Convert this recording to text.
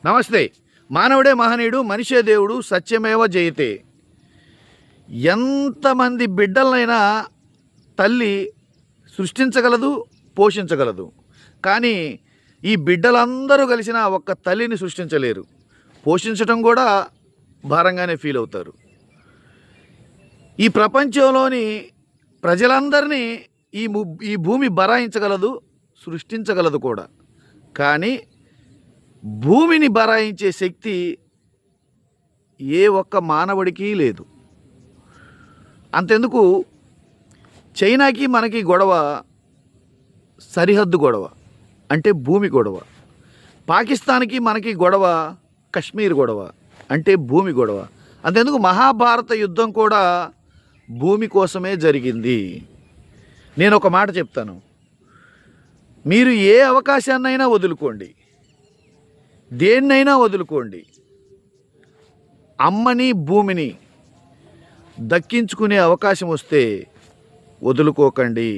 నమస్తే. మానవుడే మహనీయుడు, మనిషే దేవుడు, సత్యమేవ జయతే. ఎంతమంది బిడ్డలనైనా తల్లి సృష్టించగలదు, పోషించగలదు. కానీ ఈ బిడ్డలందరూ కలిసిన ఒక్క తల్లిని సృష్టించలేరు. పోషించడం కూడా భారంగానే ఫీల్ అవుతారు. ఈ ప్రపంచంలోని ప్రజలందరినీ ఈ భూమి బరాయించగలదు, సృష్టించగలదు కూడా. కానీ భూమిని బరాయించే శక్తి ఏ ఒక్క మానవుడికి లేదు. అంతెందుకు, చైనాకి మనకి గొడవ సరిహద్దు గొడవ, అంటే భూమి గొడవ. పాకిస్తాన్కి మనకి గొడవ కశ్మీర్ గొడవ, అంటే భూమి గొడవ. అంతెందుకు, మహాభారత యుద్ధం కూడా భూమి కోసమే జరిగింది. నేను ఒక మాట చెప్తాను, మీరు ఏ అవకాశాన్నైనా వదులుకోండి, దేన్నైనా వదులుకోండి, అమ్మని భూమిని దక్కించుకునే అవకాశం వస్తే వదులుకోకండి.